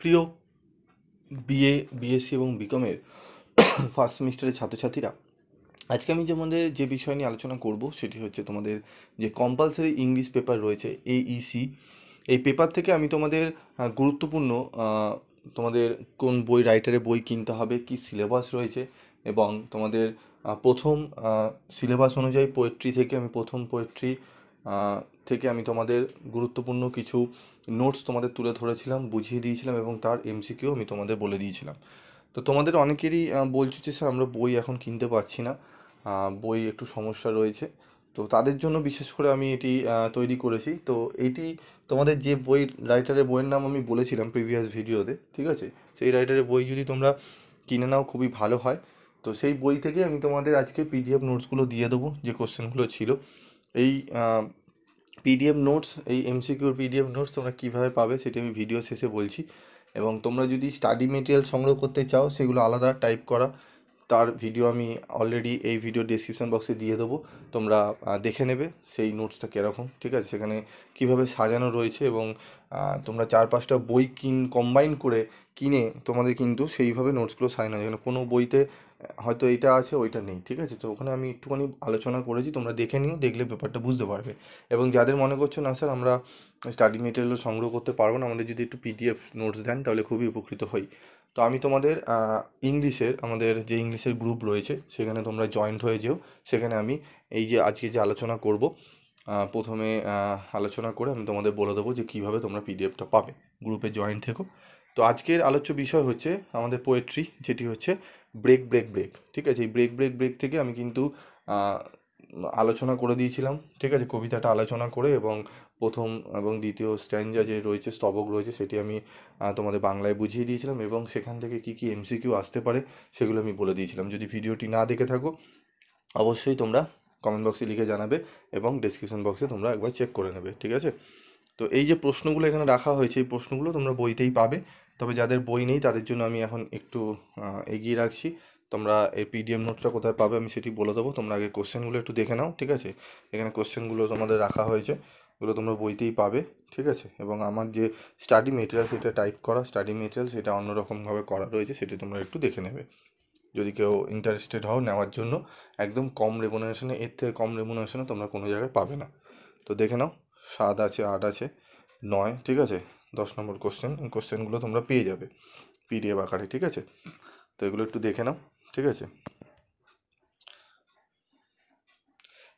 প্রিয় BA, BSc এবং বিকমের first সেমিস্টারের ছাত্রছাত্রীরা, আজকে আমি যে বিষয় নিয়ে আলোচনা করব সেটি হচ্ছে তোমাদের যে কম্পালসারি ইংলিশ পেপার রয়েছে এইইসি। এই পেপার থেকে আমি তোমাদের গুরুত্বপূর্ণ তোমাদের কোন বই, রাইটারের বই কিনতে হবে, কি সিলেবাস রয়েছে, এবং তোমাদের প্রথম সিলেবাস অনুযায়ী পোয়েট্রি থেকে আমি প্রথম পোয়েট্রি থেকে আমি তোমাদের গুরুত্বপূর্ণ কিছু নোটস তোমাদের তুলে ধরেছিলাম, বুঝিয়ে দিয়েছিলাম, এবং তার এমসিকিউ আমি তোমাদের বলে দিয়েছিলাম। তো তোমাদের অনেকেরই বলছো যে স্যার আমরা বই এখন কিনতে পারছি না, বই একটু সমস্যা রয়েছে। তো তাদের জন্য বিশেষ করে আমি এটি তৈরি করেছি। তো এইটি তোমাদের যে বই, রাইটারের বইয়ের নাম আমি বলেছিলাম প্রিভিয়াস ভিডিওতে, ঠিক আছে, সেই রাইটারের বই যদি তোমরা কিনে নাও খুবই ভালো হয়। তো সেই বই থেকে আমি তোমাদের আজকে পিডিএফ নোটসগুলো দিয়ে দেবো, যে কোশ্চেনগুলো ছিল। এই পিডিএফ নোটস, এই এমসিকিউর পিডিএফ নোটস তোমরা কীভাবে পাবে সেটি আমি ভিডিও শেষে বলছি। এবং তোমরা যদি স্টাডি মেটেরিয়াল সংগ্রহ করতে চাও, সেগুলো আলাদা টাইপ করা, তার ভিডিও আমি অলরেডি এই ভিডিও ডেসক্রিপশন বক্সে দিয়ে দেবো। তোমরা দেখে নেবে সেই নোটসটা কীরকম, ঠিক আছে, সেখানে কীভাবে সাজানো রয়েছে। এবং তোমরা 4-5টা বই কম্বাইন করে কিনে তোমাদের কিন্তু সেইভাবে নোটসগুলো সাজানো যায়। কোনো বইতে হয়তো এইটা আছে ওইটা নেই, ঠিক আছে। তো ওখানে আমি একটুখানি আলোচনা করেছি, তোমরা দেখে নিও, দেখলে ব্যাপারটা বুঝতে পারবে। এবং যাদের মনে করছো না স্যার আমরা স্টাডি মেটেরিয়ালও সংগ্রহ করতে পারবো না, আমাদের যদি একটু পিডিএফ নোটস দেন তাহলে খুবই উপকৃত হই। তো আমি তোমাদের আমাদের যে ইংলিশের গ্রুপ রয়েছে সেখানে তোমরা জয়েন্ট হয়ে যেও। সেখানে আমি এই যে আজকে যে আলোচনা করব, প্রথমে আলোচনা করে আমি তোমাদের বলে দেবো যে কীভাবে তোমরা পিডিএফটা পাবে। গ্রুপে জয়েন্ট থেকো। তো আজকের আলোচ্য বিষয় হচ্ছে আমাদের পোয়েট্রি, যেটি হচ্ছে ব্রেক ব্রেক ব্রেক, ঠিক আছে। এই ব্রেক ব্রেক ব্রেক থেকে আমি কিন্তু আলোচনা করে দিয়েছিলাম, ঠিক আছে, কবিতাটা আলোচনা করে, এবং প্রথম এবং দ্বিতীয় স্ট্যাঞ্জা যে রয়েছে, স্তবক রয়েছে, সেটি আমি তোমাদের বাংলায় বুঝিয়ে দিয়েছিলাম। এবং সেখান থেকে কী কী এমসিকিউ আসতে পারে সেগুলো আমি বলে দিয়েছিলাম। যদি ভিডিওটি না দেখে থাকো অবশ্যই তোমরা কমেন্ট বক্সে লিখে জানাবে, এবং ডেসক্রিপশন বক্সে তোমরা একবার চেক করে নেবে, ঠিক আছে। তো এই যে প্রশ্নগুলো এখানে রাখা হয়েছে, এই প্রশ্নগুলো তোমরা বইতেই পাবে। তবে যাদের বই নেই তাদের জন্য আমি এখন একটু এগিয়ে রাখছি। তোমরা এই পিডিএফ নোটটা কোথায় পাবে আমি সেটি বলে দেবো। তোমরা আগে কোশ্চেনগুলো একটু দেখে নাও, ঠিক আছে। এখানে কোশ্চেনগুলো তোমাদের রাখা হয়েছে, এগুলো তোমরা বইতেই পাবে, ঠিক আছে। এবং আমার যে স্টাডি মেটেরিয়াল, সেটা টাইপ করা স্টাডি মেটেরিয়াল, সেটা অন্যরকমভাবে করা রয়েছে, সেটি তোমরা একটু দেখে নেবে যদি কেউ ইন্টারেস্টেড হও নেওয়ার জন্য। একদম কম রেমুনারেশনে, এর থেকে কম রেমুনারেশনে তোমরা কোনো জায়গায় পাবে না। তো দেখে নাও, 7 আছে, 8 আছে, 9, ঠিক আছে, 10 নম্বর কোশ্চেন। এই কোশ্চেনগুলো তোমরা পেয়ে যাবে পিডিএফ আকারে, ঠিক আছে। তো এগুলো একটু দেখে নাও, ঠিক আছে।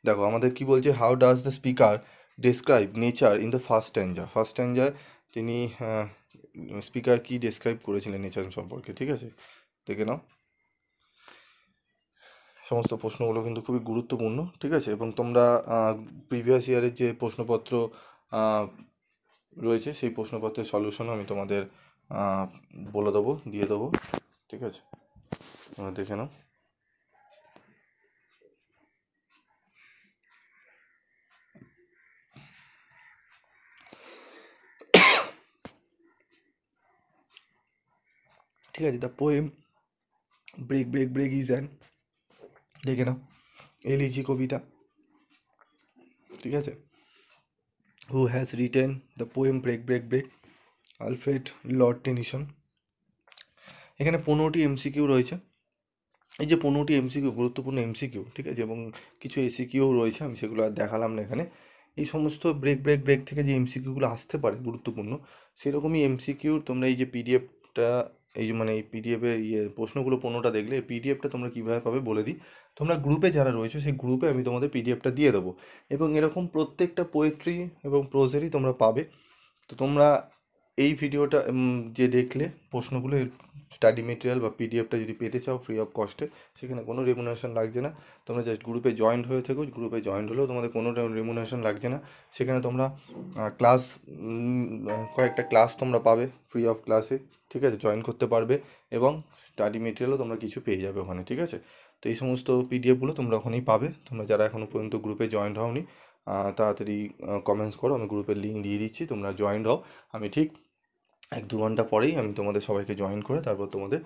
দেখো আমাদের কি বলছে, how does the speaker describe nature in the first stanza. First স্ট্যাঞ্জায় তিনি স্পিকার কি ডেসক্রাইব করেছিলেন নেচার সম্পর্কে, ঠিক আছে, দেখে নাও। সমস্ত প্রশ্নগুলো কিন্তু খুবই গুরুত্বপূর্ণ, ঠিক আছে। এবং তোমরা প্রিভিয়াস ইয়ারের যে প্রশ্নপত্র রয়েছে সেই প্রশ্নপত্রের সলিউশনও আমি তোমাদের বলে দেবো, দিয়ে দেবো, ঠিক আছে, তোমরা দেখে নাও। ঠিক আছে, the poem break break break is an, দেখে নাও, এলিজি কবিতা, ঠিক আছে। Who has written the poem break break break, Alfred Lord Tennyson. এখানে 15টি এমসিকিউ রয়েছে। এই যে 15টি এমসিকিউ, গুরুত্বপূর্ণ এমসিকিউ, ঠিক আছে, এবং কিছু এসিকিউ রয়েছে, আমি সেগুলো আর দেখালাম না এখানে। এই সমস্ত ব্রেক ব্রেক ব্রেক থেকে যে এমসিকিউগুলো আসতে পারে গুরুত্বপূর্ণ, সেরকমই এমসিকিউ তোমরা এই যে পিডিএফটা, এই যে মানে এই পিডিএফের প্রশ্নগুলো 15টা দেখলে, এই পিডিএফটা তোমরা কীভাবে পাবে বলে দিই। তোমরা গ্রুপে যারা রয়েছে সেই গ্রুপে আমি তোমাদের পিডিএফটা দিয়ে দেবো। এবং এরকম প্রত্যেকটা পোয়েট্রি এবং প্রোজেরই তোমরা পাবে। তো তোমরা এই ভিডিওটা যে দেখলে প্রশ্নগুলো, স্টাডি মেটেরিয়াল বা পিডিএফটা যদি পেতে চাও ফ্রি অফ কস্টে, সেখানে কোনো রেমুনারেশন লাগছে না। তোমরা জাস্ট গ্রুপে জয়েন্ট হয়ে থেকো, গ্রুপে জয়েন্ট হলেও তোমাদের কোনো রেমুনারেশন লাগছে না। সেখানে তোমরা ক্লাস, কয়েকটা ক্লাস তোমরা পাবে ফ্রি অফ ক্লাসে, ঠিক আছে, জয়েন করতে পারবে। এবং স্টাডি মেটেরিয়ালও তোমরা কিছু পেয়ে যাবে ওখানে, ঠিক আছে। তো এই সমস্ত পিডিএফগুলো তোমরা ওখানেই পাবে। তোমরা যারা এখনও পর্যন্ত গ্রুপে জয়েন্ট হওনি, তাড়াতাড়ি কমেন্টস করো, আমি গ্রুপের লিঙ্ক দিয়ে দিচ্ছি, তোমরা জয়েন্ট হও। আমি ঠিক 1-2 ঘন্টা পরেই আমি তোমাদের সবাইকে জয়েন করে তারপর তোমাদের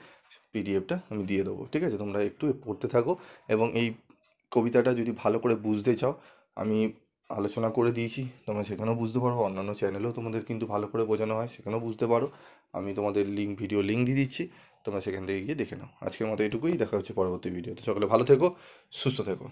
পিডিএফটা আমি দিয়ে দেবো, ঠিক আছে। তোমরা একটু পড়তে থাকো, এবং এই কবিতাটা যদি ভালো করে বুঝতে চাও, আমি আলোচনা করে দিয়েছি, তোমরা সেখানেও বুঝতে পারো। অন্যান্য চ্যানেলেও তোমাদের কিন্তু ভালো করে বোঝানো হয়, সেখানেও বুঝতে পারো। আমি তোমাদের ভিডিও লিঙ্ক দিয়ে দিচ্ছি, তোমরা সেখান থেকে গিয়ে দেখে নাও। আজকের মতো এটুকুই, দেখা হচ্ছে পরবর্তী ভিডিওতে। সকলে ভালো থেকো, সুস্থ থেকো।